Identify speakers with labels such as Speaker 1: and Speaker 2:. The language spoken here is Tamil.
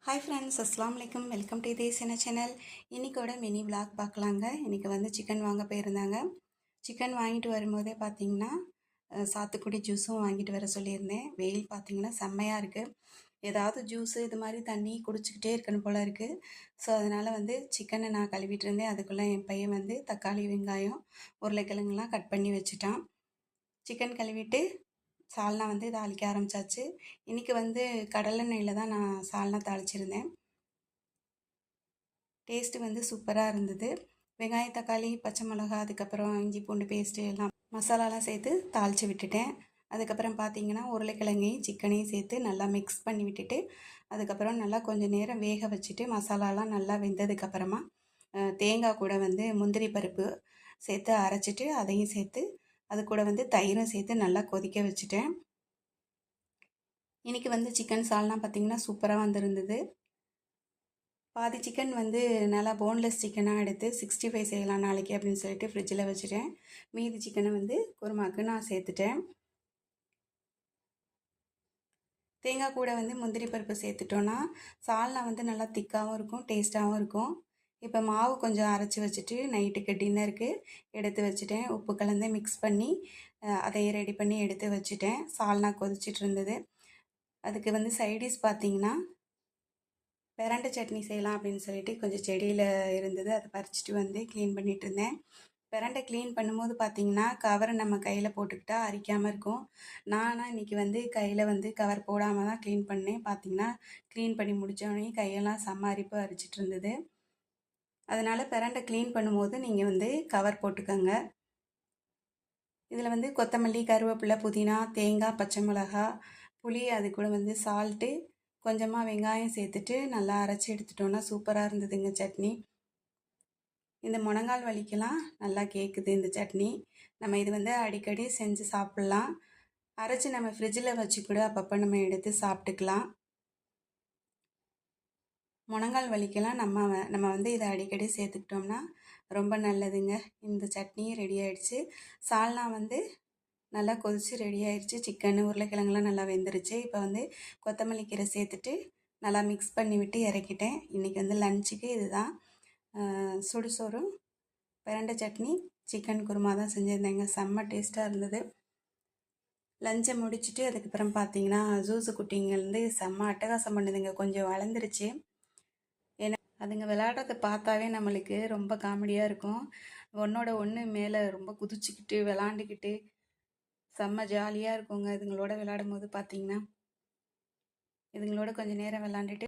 Speaker 1: ஹாய் ஃப்ரெண்ட்ஸ், அஸ்ஸலாமு அலைக்கும். வெல்கம் டு இதே சேனல். இன்றைக்கோட மினி விளாக் பார்க்கலாங்க. இன்றைக்கி வந்து சிக்கன் வாங்க போயிருந்தாங்க. சிக்கன் வாங்கிட்டு வரும்போதே பார்த்தீங்கன்னா சாத்துக்குடி ஜூஸும் வாங்கிட்டு வர சொல்லியிருந்தேன். வெயில் பார்த்தீங்கன்னா செம்மையாக இருக்குது. ஏதாவது ஜூஸு இது மாதிரி தண்ணி குடிச்சிக்கிட்டே இருக்கணும் போல் இருக்குது. ஸோ அதனால் வந்து சிக்கனை நான் கழுவிட்டு இருந்தேன். அதுக்குள்ளே என் பையன் வந்து தக்காளி, வெங்காயம், உருளைக்கிழங்குலாம் கட் பண்ணி வச்சுட்டான். சிக்கன் கழுவிட்டு சால்னா வந்து தாளிக்க ஆரம்பித்தாச்சு. இன்றைக்கி வந்து கடலெண்ணெயில் தான் நான் சால்னா தாளிச்சிருந்தேன். டேஸ்ட்டு வந்து சூப்பராக இருந்தது. வெங்காயம், தக்காளி, பச்சை மிளகா, அதுக்கப்புறம் இஞ்சி பூண்டு பேஸ்ட்டு எல்லாம் மசாலாலாம் சேர்த்து தாளித்து விட்டுட்டேன். அதுக்கப்புறம் பார்த்தீங்கன்னா உருளைக்கிழங்கையும் சிக்கனையும் சேர்த்து நல்லா மிக்ஸ் பண்ணி விட்டுட்டு அதுக்கப்புறம் நல்லா கொஞ்சம் நேரம் வேக வச்சுட்டு மசாலாலாம் நல்லா வெந்ததுக்கப்புறமா தேங்காய் கூட வந்து முந்திரி பருப்பு சேர்த்து அரைச்சிட்டு அதையும் சேர்த்து அது கூட வந்து தயிரும் சேர்த்து நல்லா கொதிக்க வச்சுட்டேன். இன்றைக்கி வந்து சிக்கன் சால்னா பார்த்திங்கன்னா சூப்பராக வந்திருந்தது. பாதி சிக்கன் வந்து நல்லா போன்லெஸ் சிக்கனாக எடுத்து 65 செய்யலாம் நாளைக்கு அப்படின்னு சொல்லிட்டு ஃப்ரிட்ஜில் வச்சுட்டேன். மீதி சிக்கனை வந்து குருமாவுக்கு நான் சேர்த்துட்டேன். தேங்காய் கூட வந்து முந்திரி பருப்பு சேர்த்துட்டோன்னா சால்னா வந்து நல்லா திக்காகவும் இருக்கும், டேஸ்ட்டாகவும் இருக்கும். இப்போ மாவு கொஞ்சம் அரைச்சி வச்சுட்டு நைட்டுக்கு டின்னருக்கு எடுத்து வச்சுட்டேன். உப்பு கலந்து மிக்ஸ் பண்ணி அதையும் ரெடி பண்ணி எடுத்து வச்சுட்டேன். சால்னா கொதிச்சிட்டு இருந்தது. அதுக்கு வந்து சைடிஷ் பார்த்திங்கன்னா பிரண்டை சட்னி செய்யலாம் அப்படின்னு சொல்லிட்டு கொஞ்சம் செடியில் இருந்தது. அதை பறிச்சுட்டு வந்து க்ளீன் பண்ணிகிட்டு இருந்தேன். பிரண்டை க்ளீன் பண்ணும்போது பார்த்திங்கன்னா கவரை நம்ம கையில் போட்டுக்கிட்டால் அரிக்காமல் இருக்கும். நானாக இன்றைக்கி வந்து கையில் வந்து கவர் போடாமல் தான் க்ளீன் பண்ணேன். பார்த்திங்கன்னா க்ளீன் பண்ணி முடித்தோடனே கையெல்லாம் செம்ம அரிப்பு அரிச்சிட்டு இருந்தது. அதனால் பிரண்டை க்ளீன் பண்ணும்போது நீங்கள் வந்து கவர் போட்டுக்கோங்க. இதில் வந்து கொத்தமல்லி, கருவேப்பிலை, புதினா, தேங்காய், பச்சை மிளகா, புளி, அது கூட வந்து சால்ட்டு, கொஞ்சமாக வெங்காயம் சேர்த்துட்டு நல்லா அரைச்சி எடுத்துட்டோன்னா சூப்பராக இருந்ததுங்க சட்னி. இந்த முழங்கால் வலிக்கெல்லாம் நல்லா கேட்குது இந்த சட்னி. நம்ம இது வந்து அடிக்கடி செஞ்சு சாப்பிட்லாம். அரைச்சி நம்ம ஃப்ரிட்ஜில் வச்சு கூட அப்பப்போ நம்ம எடுத்து சாப்பிட்டுக்கலாம். முழங்கால் வலிக்கெல்லாம் நம்ம வந்து இதை அடிக்கடி சேர்த்துக்கிட்டோம்னா ரொம்ப நல்லதுங்க. இந்த சட்னி ரெடி ஆகிடுச்சு. சால்னா வந்து நல்லா கொதித்து ரெடி ஆகிடுச்சு. சிக்கன், உருளைக்கிழங்குலாம் நல்லா வெந்துருச்சு. இப்போ வந்து கொத்தமல்லி கீரை சேர்த்துட்டு நல்லா மிக்ஸ் பண்ணி விட்டு இறக்கிட்டேன். இன்றைக்கி வந்து லஞ்சுக்கு இதுதான். சுடுசோறும் பிரண்டை சட்னி, சிக்கன் குருமா தான் செஞ்சுருந்தேங்க. செம்ம டேஸ்ட்டாக இருந்தது. லஞ்சை முடிச்சுட்டு அதுக்கப்புறம் பார்த்தீங்கன்னா ஜூஸு குட்டிங்க வந்து செம்ம அட்டகாசம் பண்ணுதுங்க. கொஞ்சம் வளர்ந்துருச்சு. ஏன்னா அதுங்க விளையாடுறத பார்த்தாவே நம்மளுக்கு ரொம்ப காமெடியாக இருக்கும். ஒன்றோட ஒன்று மேலே ரொம்ப குதிச்சுக்கிட்டு விளாண்டுக்கிட்டு செம்ம ஜாலியாக இருக்குங்க. இதுங்களோட விளையாடும் போது பார்த்தீங்கன்னா இதுங்களோட கொஞ்சம் நேரம் விளாண்டுட்டு